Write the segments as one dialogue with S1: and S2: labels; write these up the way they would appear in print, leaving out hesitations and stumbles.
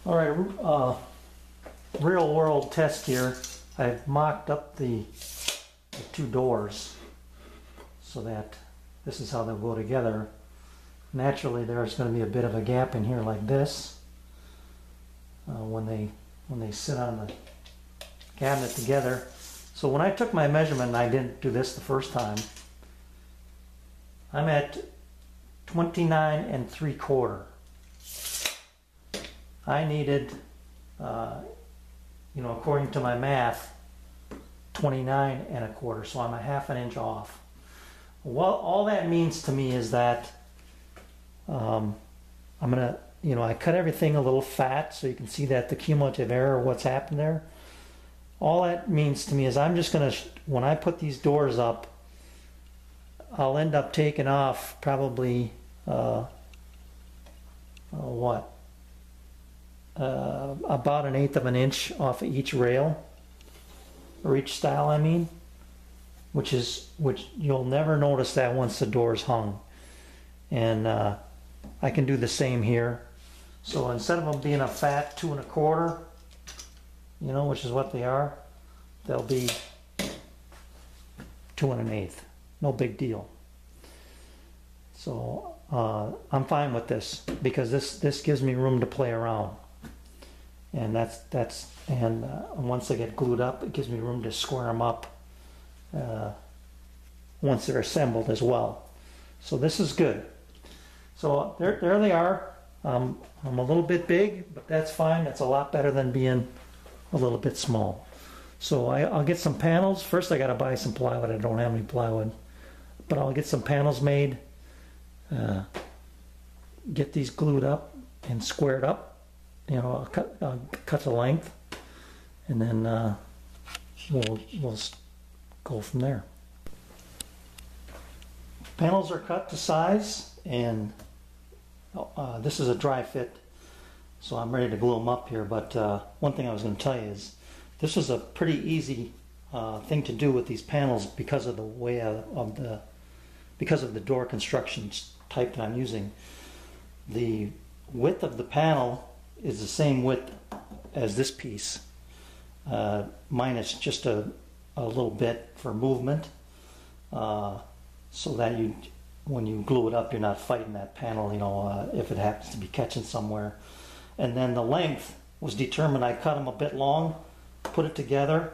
S1: All right, real world test here. I've mocked up the two doors so that this is how they'll go together. Naturally, there's going to be a bit of a gap in here like this when they sit on the cabinet together. So when I took my measurement, and I didn't do this the first time, I'm at 29 3/4. I needed, according to my math, 29 1/4, so I'm a half an inch off. Well, all that means to me is that I'm gonna, I cut everything a little fat so you can see that the cumulative error, what's happened there. All that means to me is I'm just gonna, when I put these doors up, I'll end up taking off probably about 1/8 of an inch off of each rail, or each style I mean, which you'll never notice that once the door's hung. And I can do the same here. So instead of them being a fat 2 1/4, which is what they are, they'll be 2 1/8. No big deal. So I'm fine with this because this gives me room to play around, and once they get glued up, it gives me room to square them up once they're assembled as well. So this is good. So there they are. I'm a little bit big, but that's fine. That's a lot better than being a little bit small. So I'll get some panels. First I got to buy some plywood. I don't have any plywood, but I'll get some panels made, get these glued up and squared up. I'll cut the length, and then we'll go from there. Panels are cut to size, and this is a dry fit, so I'm ready to glue them up here. But one thing I was going to tell you is this is a pretty easy thing to do with these panels because of the way because of the door construction type that I'm using. The width of the panel is the same width as this piece, minus just a little bit for movement, so that when you glue it up, you're not fighting that panel, if it happens to be catching somewhere. And then the length was determined. I cut them a bit long, put it together,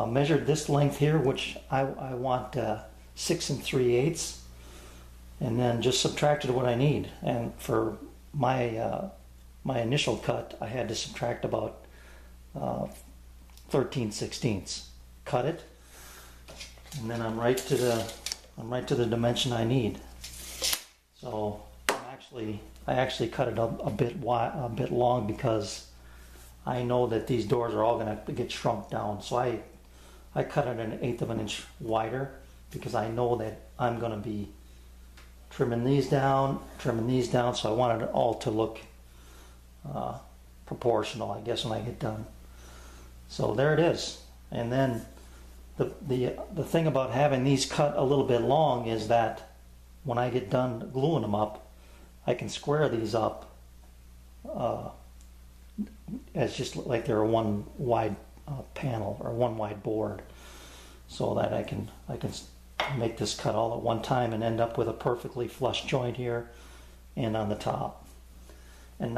S1: measured this length here, which I want 6 3/8, and then just subtracted what I need. And for my initial cut, I had to subtract about 13/16. Cut it, and then I'm right to the dimension I need. So I actually cut it a bit long because I know that these doors are all going to get shrunk down. So I cut it 1/8 of an inch wider because I know that I'm going to be trimming these down. So I wanted it all to look proportional, I guess, when I get done. So there it is. And then the thing about having these cut a little bit long is that when I get done gluing them up, I can square these up as just like they're one wide panel or one wide board, so that I can make this cut all at one time and end up with a perfectly flush joint here and on the top, and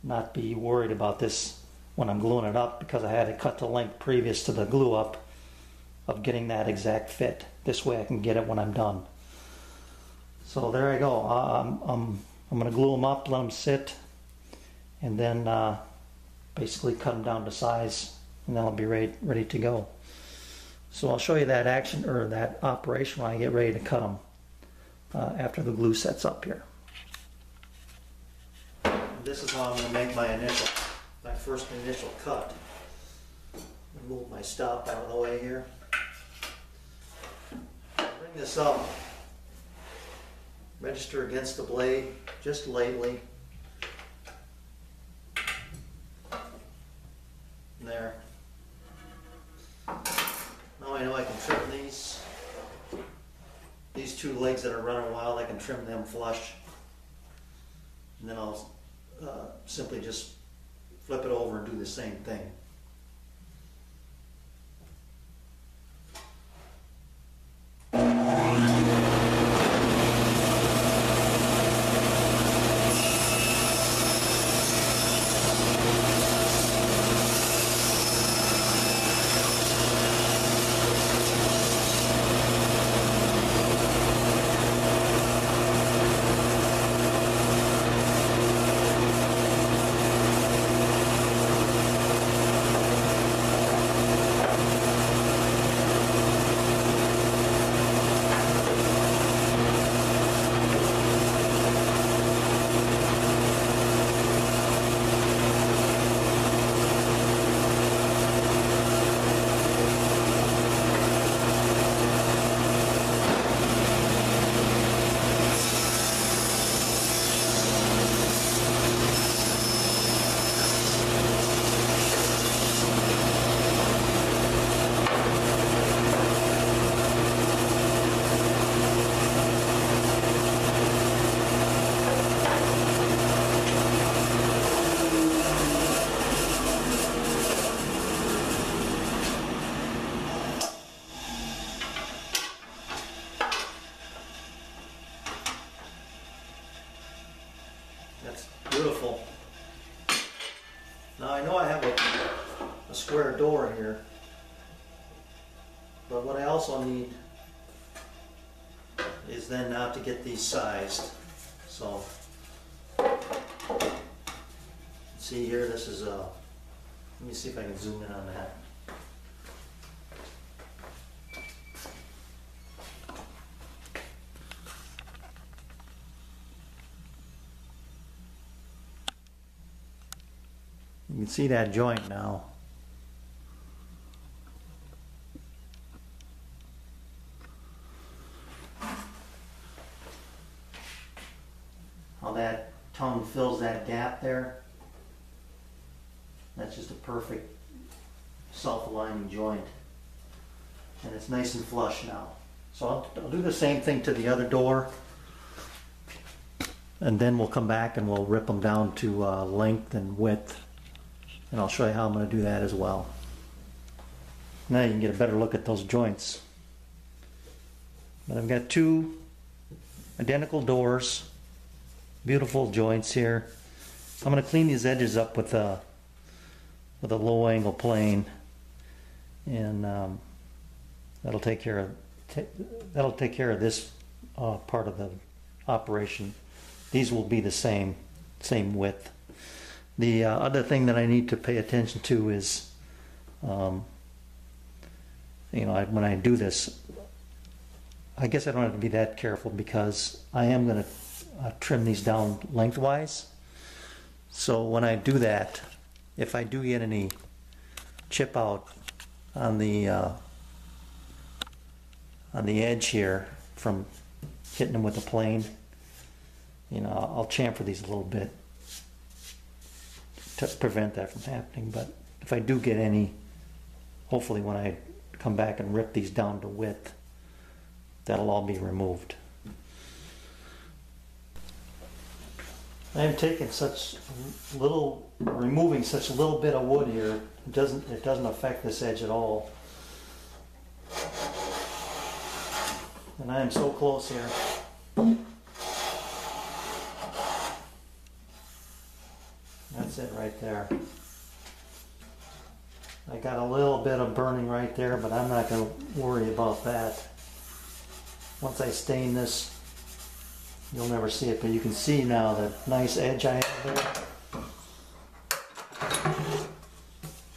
S1: not be worried about this when I'm gluing it up, because I had to cut the length previous to the glue up of getting that exact fit. This way I can get it when I'm done. So there I go. I'm going to glue them up, let them sit, and then basically cut them down to size, and then I'll be ready to go. So I'll show you that action, or that operation, when I get ready to cut them after the glue sets up here. This is how I'm going to make my first initial cut. Move my stop out of the way here. Bring this up. Register against the blade just lightly. There. Now I know I can trim these two legs that are running wild. I can trim them flush, and then I'll simply just flip it over and do the same thing. That's beautiful. Now I know I have a square door here, but what I also need is then now to get these sized. So see here, this is let me see if I can zoom in on that. You can see that joint now. How that tongue fills that gap there. That's just a perfect self-aligning joint. And it's nice and flush now. So I'll do the same thing to the other door. And then we'll come back and we'll rip them down to length and width. And I'll show you how I'm going to do that as well. Now you can get a better look at those joints. But I've got two identical doors, beautiful joints here. I'm going to clean these edges up with a low angle plane, and that'll take care of this part of the operation. These will be the same width. The other thing that I need to pay attention to is, when I do this, I guess I don't have to be that careful because I am going to trim these down lengthwise. So when I do that, if I do get any chip out on the edge here from hitting them with a plane, I'll chamfer these a little bit to prevent that from happening. But if I do get any, hopefully when I come back and rip these down to width, that'll all be removed. I am taking removing such a little bit of wood here. It doesn't affect this edge at all. And I am so close here. That's it right there. I got a little bit of burning right there, but I'm not going to worry about that. Once I stain this, you'll never see it, but you can see now the nice edge I have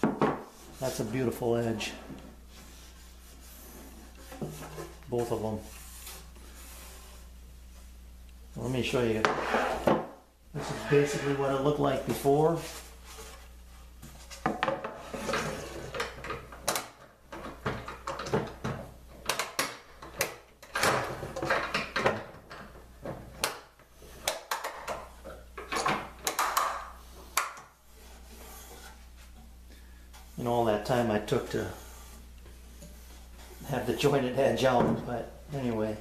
S1: there. That's a beautiful edge. Both of them. Let me show you. This is basically what it looked like before. And all that time I took to have the jointed edge out, but anyway.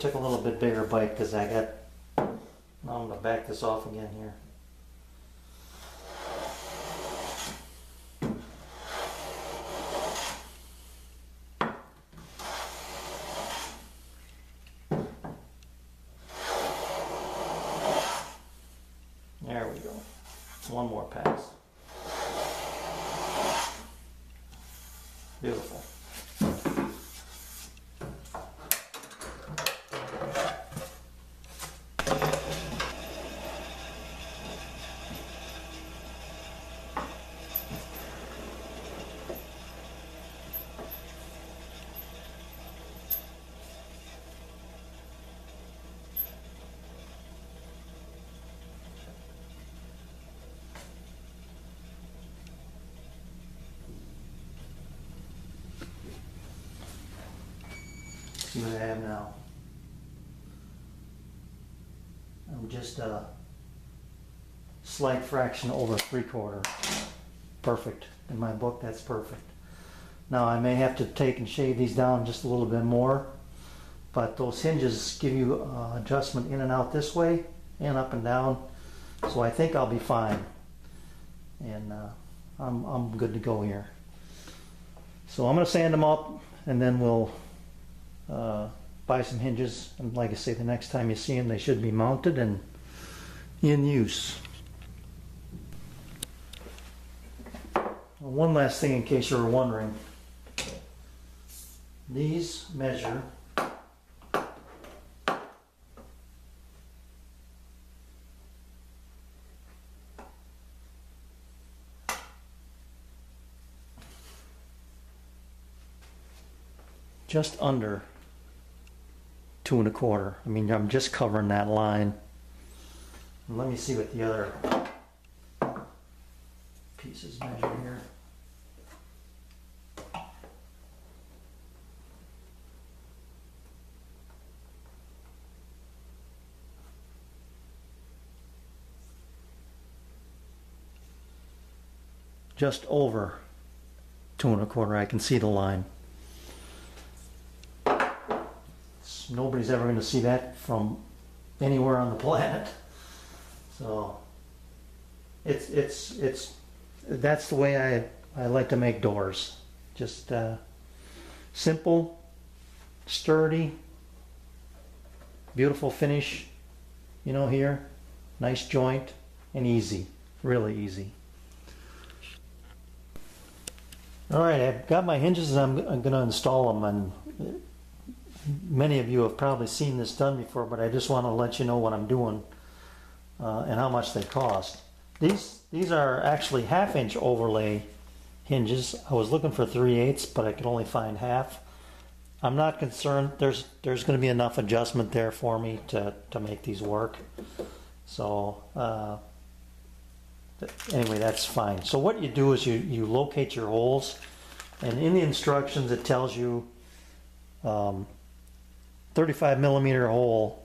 S1: took a little bit bigger bite because I got, now I'm going to back this off again here. There we go. One more pass. Beautiful. See what I have now. I'm just a slight fraction over 3/4. Perfect. In my book, that's perfect. Now I may have to take and shave these down just a little bit more, but those hinges give you adjustment in and out this way and up and down, so I think I'll be fine. And I'm good to go here. So I'm going to sand them up, and then we'll buy some hinges, and like I say, the next time you see them, they should be mounted and in use. One last thing in case you were wondering. These measure just under 2 1/4. I mean, I'm just covering that line. And let me see what the other pieces measure here. Just over 2 1/4. I can see the line. Nobody's ever going to see that from anywhere on the planet. So that's the way I like to make doors. Just simple, sturdy, beautiful finish, you know, here, nice joint, and easy, really easy. All right, I've got my hinges. I'm going to install them, and many of you have probably seen this done before, but I just want to let you know what I'm doing and how much they cost. These are actually 1/2 inch overlay hinges. I was looking for 3/8, but I could only find half. I'm not concerned. There's going to be enough adjustment there for me to make these work. So anyway, that's fine. So what you do is you locate your holes, and in the instructions it tells you 35 millimeter hole,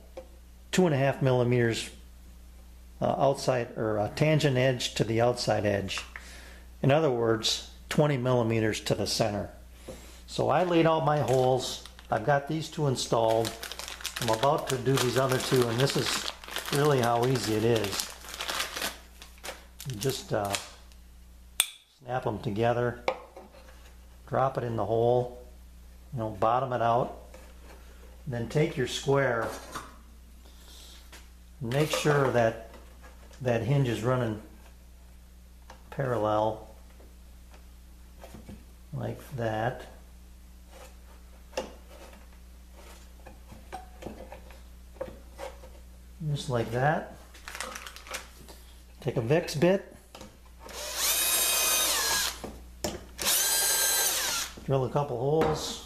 S1: 2.5 millimeters outside, or a tangent edge to the outside edge. In other words, 20 millimeters to the center. So I laid out my holes. I've got these two installed. I'm about to do these other two, and this is really how easy it is. You just snap them together, drop it in the hole, you know, bottom it out. Then take your square, make sure that that hinge is running parallel like that. Just like that. Take a Vicks bit, drill a couple holes.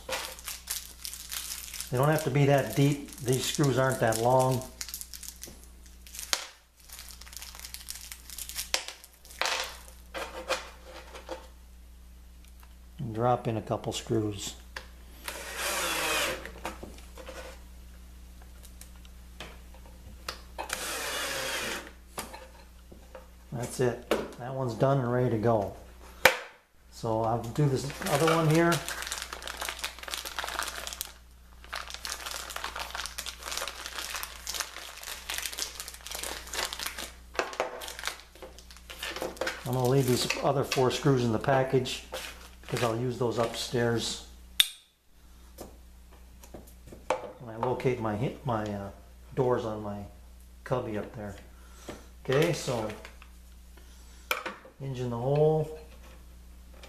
S1: They don't have to be that deep. These screws aren't that long. And drop in a couple screws. That's it. That one's done and ready to go. So I'll do this other one here. leave these other 4 screws in the package because I'll use those upstairs when I locate my doors on my cubby up there. Okay, so hinge in the hole,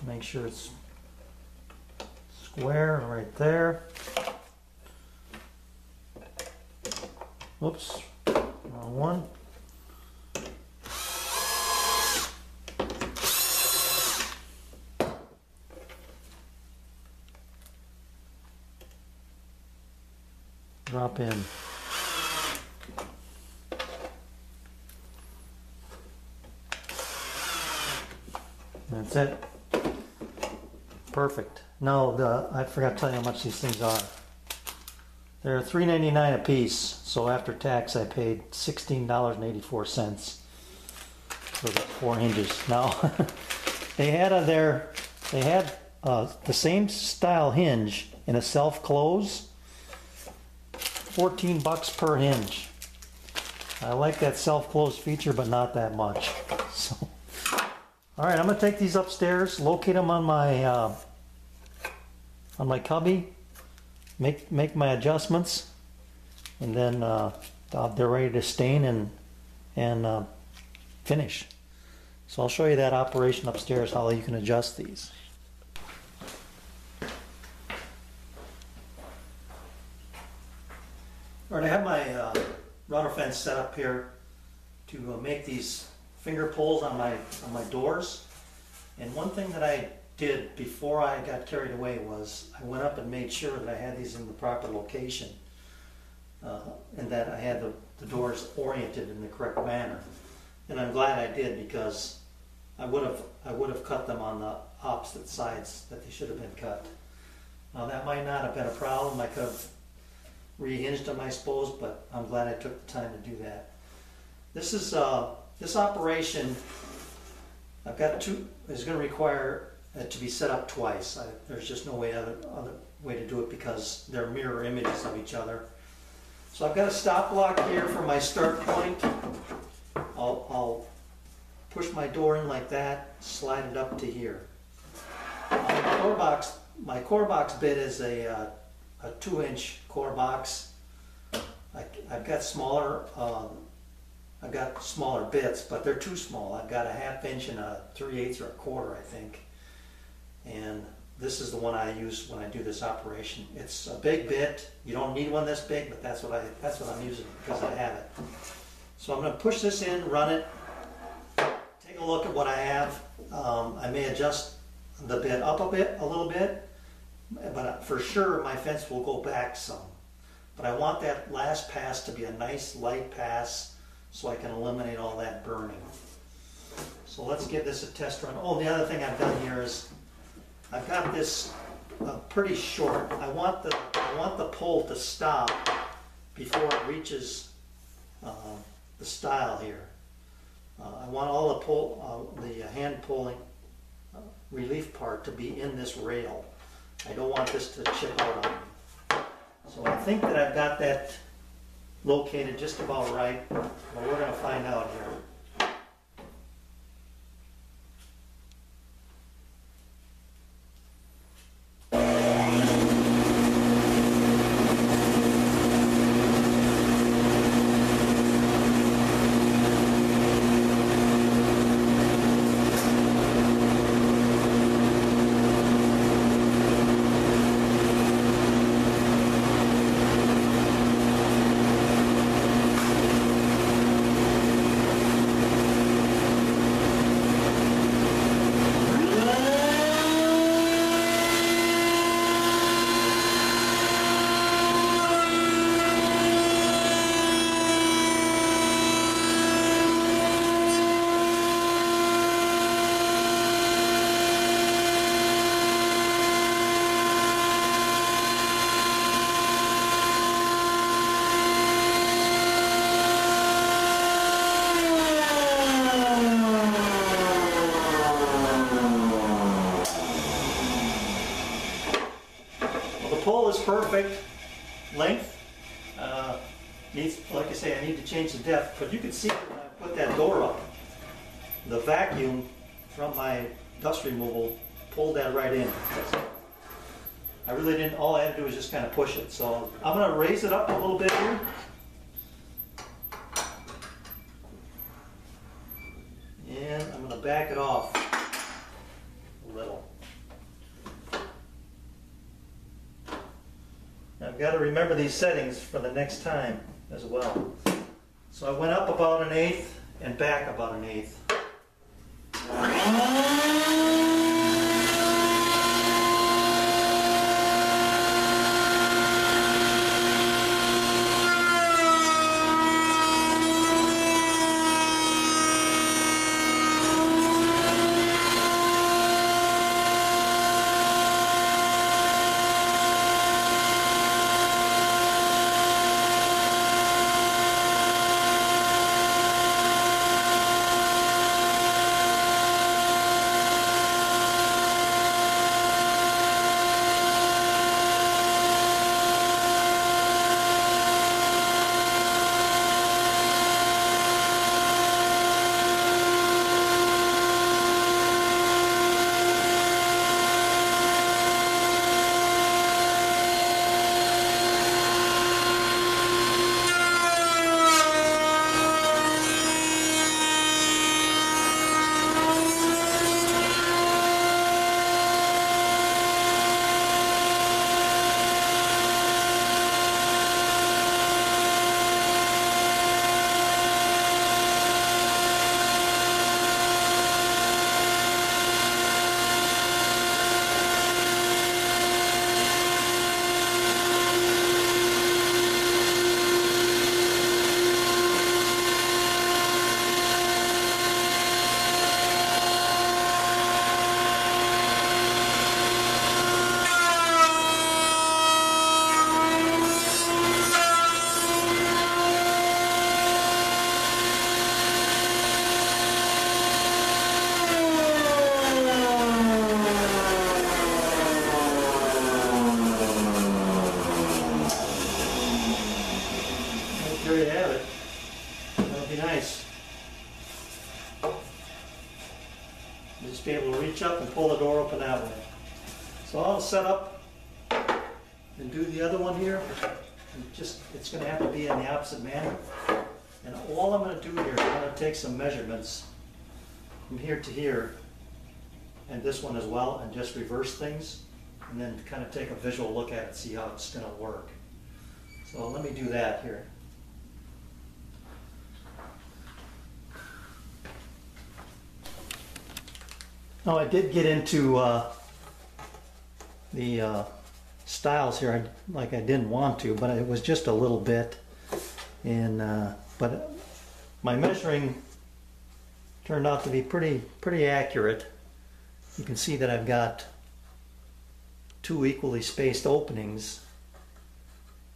S1: make sure it's square right there. Whoops, wrong one. Drop in. That's it. Perfect. Now I forgot to tell you how much these things are. They're $3.99 a piece, so after tax I paid $16.84 for the 4 hinges. Now they had the same style hinge in a self-close. $14 per hinge. I like that self-close feature, but not that much. So, all right, I'm gonna take these upstairs, locate them on my cubby, make my adjustments, and then they're ready to stain and finish. So I'll show you that operation upstairs, how you can adjust these. All right, I have my router fence set up here to make these finger pulls on my doors. And one thing that I did before I got carried away was I went up and made sure that I had these in the proper location and that I had the doors oriented in the correct manner. And I'm glad I did, because I would have cut them on the opposite sides that they should have been cut. Now that might not have been a problem. I could have rehinged them, I suppose, but I'm glad I took the time to do that. This is this operation. I've got is going to require it to be set up twice. There's just no other way to do it because they're mirror images of each other. So I've got a stop block here for my start point. I'll push my door in like that, slide it up to here. My core box bit is a 2-inch core box. I've got smaller bits, but they're too small. I've got a 1/2 inch and a 3/8 or a 1/4, I think. And this is the one I use when I do this operation. It's a big bit. You don't need one this big, but that's what I'm using because I have it. So I'm going to push this in, run it, take a look at what I have. I may adjust the bit up a little bit, but for sure my fence will go back some. But I want that last pass to be a nice light pass so I can eliminate all that burning. So let's give this a test run. Oh, the other thing I've done here is I've got this pretty short. I want the pull to stop before it reaches the stile here. I want all the hand pulling relief part to be in this rail. I don't want this to chip out on me. So I think that I've got that located just about right, but we're going to find out here. Pull is perfect length. Like I say, I need to change the depth, but you can see when I put that door up, the vacuum from my dust removal pulled that right in. I really didn't, all I had to do was just kind of push it. So I'm going to raise it up a little bit here. And I'm going to back it off a little. Now I've got to remember these settings for the next time as well. So I went up about 1/8 and back about 1/8. There you have it. That'll be nice. You'll just be able to reach up and pull the door open that way. So I'll set up and do the other one here. And it's going to have to be in the opposite manner. And all I'm going to do here is I'm going to take some measurements from here to here, and this one as well, and just reverse things, and then kind of take a visual look at it, see how it's going to work. So let me do that here. Now I did get into the styles here, like I didn't want to, but it was just a little bit. And but my measuring turned out to be pretty accurate. You can see that I've got 2 equally spaced openings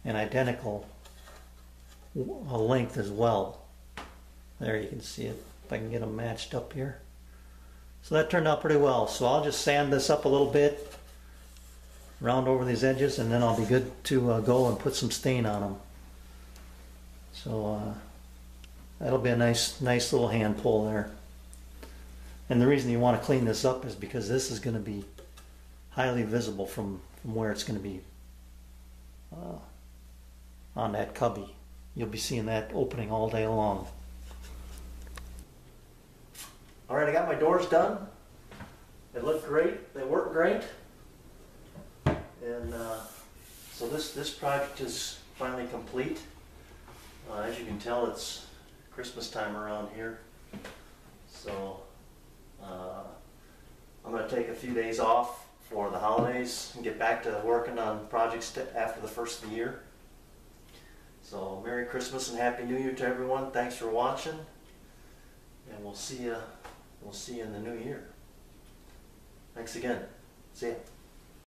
S1: and identical length as well. There you can see it, if I can get them matched up here. So that turned out pretty well. So I'll just sand this up a little bit, round over these edges, and then I'll be good to go and put some stain on them. So that'll be a nice little hand pull there. And the reason you want to clean this up is because this is going to be highly visible from where it's going to be on that cubby. You'll be seeing that opening all day long. Alright, I got my doors done. They look great. They work great. And so this project is finally complete. As you can tell, it's Christmas time around here. So I'm going to take a few days off for the holidays and get back to working on projects after the first of the year. So Merry Christmas and Happy New Year to everyone. Thanks for watching, and we'll see you in the new year. Thanks again. See ya.